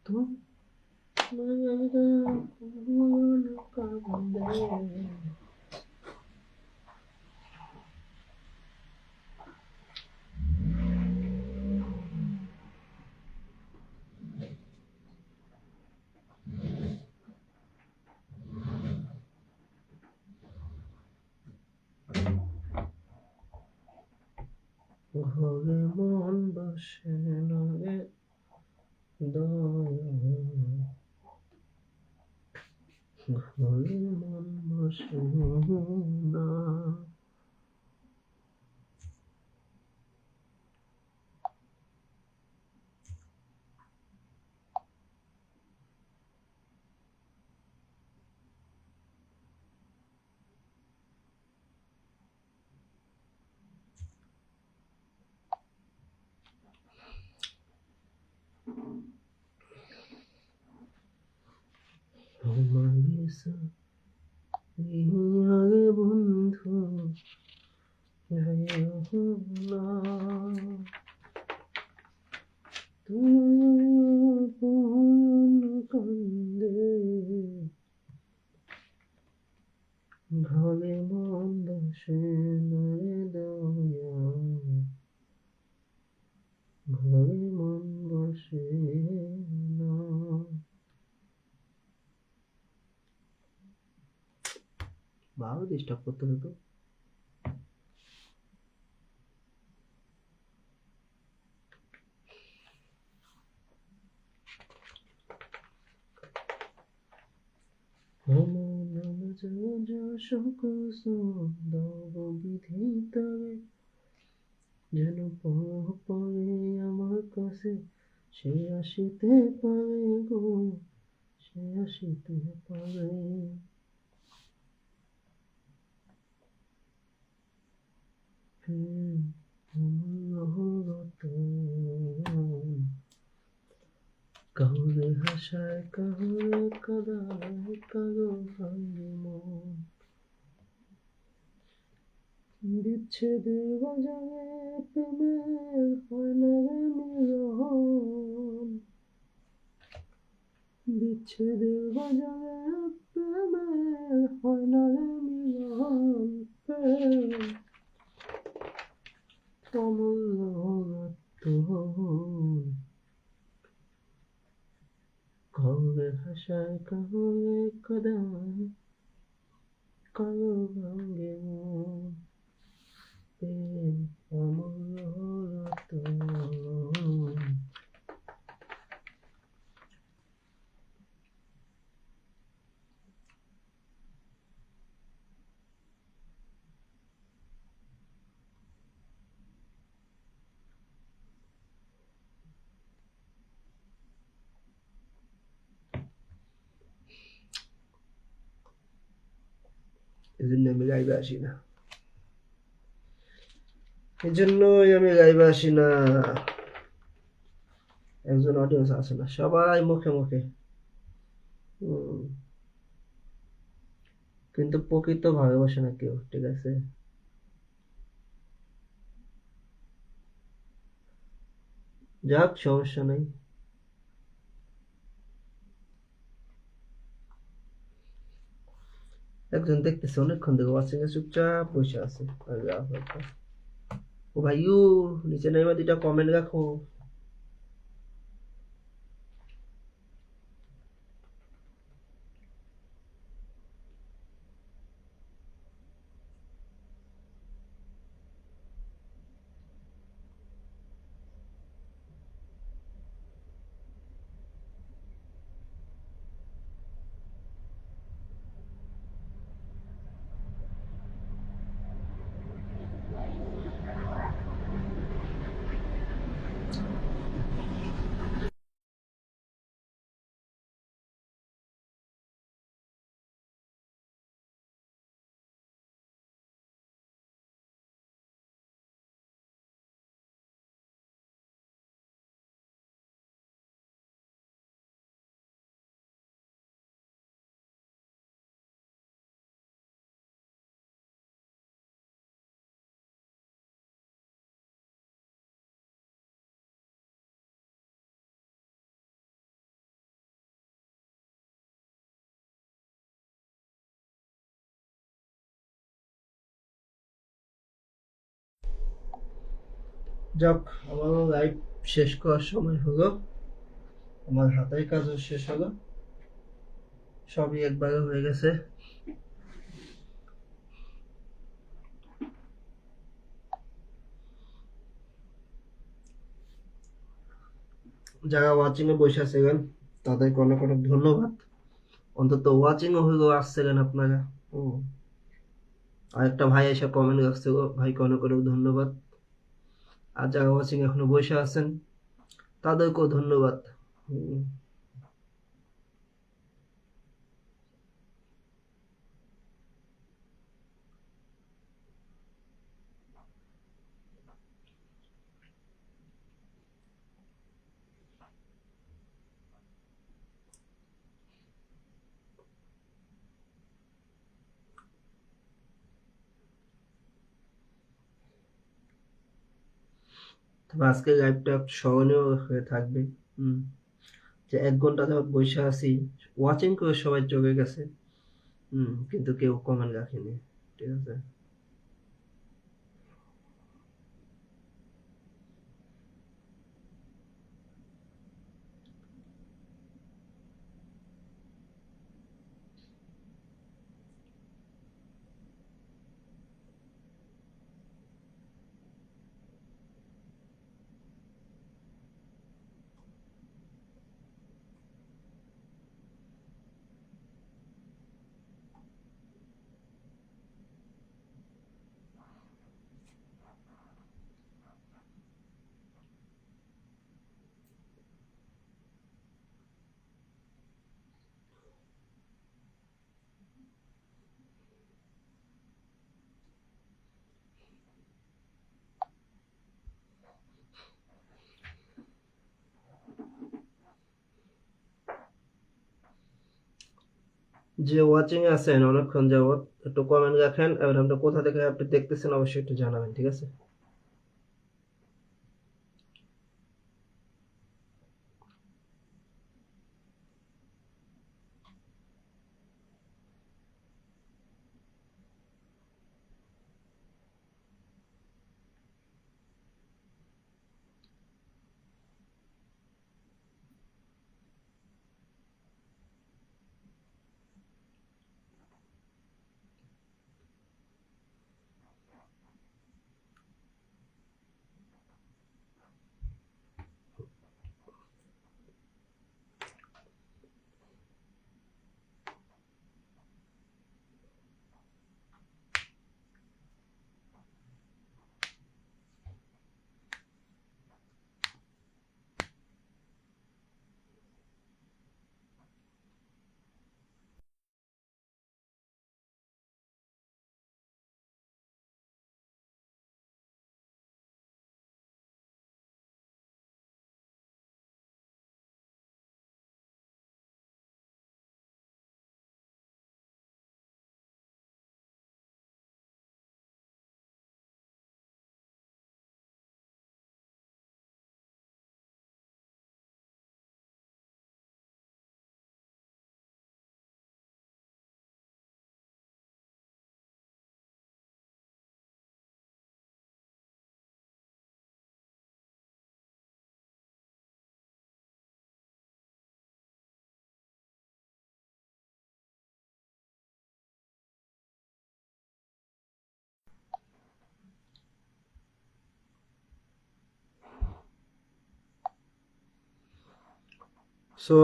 ঘরে মন বসে না রে দয়া, ঘরে মন বসে না। আমার আগে বন্ধু যাইও না, তুমি কান্দে ঘরে মন বসে না রে দয়া, ঘরে মন বসে না। বাবা ডিস্টার্ব করতে হতো। যেন পরে আমার কাছে সে আসিতে পারে গো, সে আসিতে পারে। কাউরে হাসায় কাউরে কাদায়, কারো ভাঙে মন। বিচ্ছেদের বাজারে প্রেমের হয় না রে মিলন, বিচ্ছেদের বাজারে প্রেমের হয় না রে মিলন। প্রেম অমূল্য রত্ন, কাউরে হাসায় কাউরে কাদায়, কারো ভাঙে মন। প্রেম অমূল্য রত্ন। এজন্য আমি গাইবে আসি না, এজন্যই আমি গাইবে আসি না। একজন অডিয়েন্স আসে না, সবাই মুখে মুখে, কিন্তু প্রকৃত ভালোবাসে না কেউ, ঠিক আছে। যাক, সমস্যা নাই। একজন দেখতেছে অনেকক্ষণ থেকে ওয়াচিং এ চুপচাপ বসে আছে। ও ভাইউ, নিচে নাইমা দুইটা কমেন্ট রাখো। যাক, আমারও লাইভ শেষ করার সময় হলো, আমার হাতের কাজও শেষ হলো, সবই একবারে হয়ে গেছে। যারা ওয়াচিং এ বসে আছেন তাদেরকে অনেক অনেক ধন্যবাদ, অন্তত ওয়াচিং ও হইলো আসছিলেন আপনারা। হুম। আরেকটা ভাই এসে কমেন্ট রাখছিল, ভাইকে অনেক অনেক ধন্যবাদ। আর যারা ওয়াচিং এখনো বসে আছেন তাদেরকেও ধন্যবাদ। হুম। তবে আজকের লাইভটা স্মরণীয় হয়ে থাকবে। হুম। যে 1 ঘন্টা যাবত বসে আছি, ওয়াচিং করে সবাই চলে গেছে। কিন্তু কেউ কমেন্ট রাখেনি। ঠিক আছে। যে ওয়াচিং এ আছেন অনেকক্ষণ যাবত, একটু কমেন্ট রাখেন, আর আপনি কোথা থেকে আপনি দেখতেছেন অবশ্যই একটু জানাবেন। ঠিক আছে। সো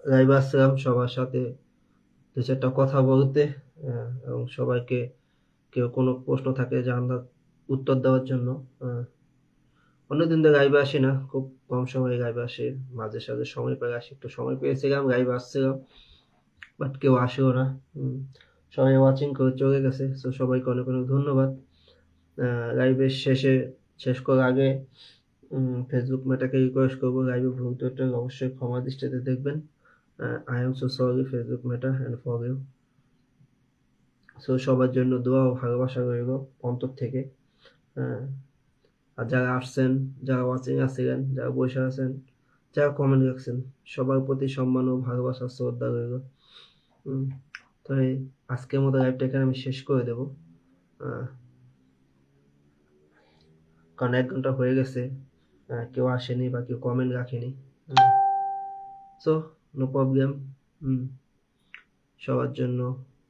লাইভ আসলাম সবার সাথে 2-4টা কথা বলতে, এবং সবাইকে কেউ কোনো প্রশ্ন থাকে জানার উত্তর দেওয়ার জন্য। অন্যদিন তো লাইভে আসি না, খুব কম সময় লাইভে আসি, মাঝে সাঝে সময় পেলে আসি, একটু সময় পেয়েছিলাম লাইভে আসছিলাম, বাট কেউ আসেও না। হুম, সবাই ওয়াচিং করে চলে গেছে। সো সবাইকে অনেক অনেক ধন্যবাদ। লাইভের শেষ করার আগে ফেসবুক মেটাকে রিকোয়েস্ট করবো, লাইভে ভুল ত্রুটি অবশ্যই ক্ষমা দৃষ্টিতে দেখবেন। I am so sorry Facebook Meta and for you. So সবার জন্য দোয়া ও ভালোবাসা রইল অন্তর থেকে। হ্যাঁ, আর যারা আসছেন, যারা ওয়াচিং আছিলেন, যারা বসে আছেন, যারা কমেন্ট রাখছেন, সবার প্রতি সম্মান ও ভালোবাসা শ্রদ্ধা রইল। তো আজকের মতো লাইভটা এখানে আমি শেষ করে দেবো। কারণ 1 ঘন্টা হয়ে গেছে। কেউ আসেনি বা কেউ কমেন্ট রাখেনি। So no problem. হুম, সবার জন্য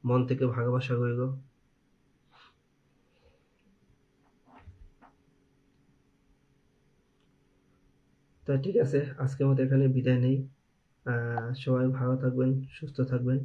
মন থেকে ভালোবাসা রইলো। তো ঠিক আছে, আজকের মতো এখানে বিদায় নেই। সবাই ভালো থাকবেন, সুস্থ থাকবেন।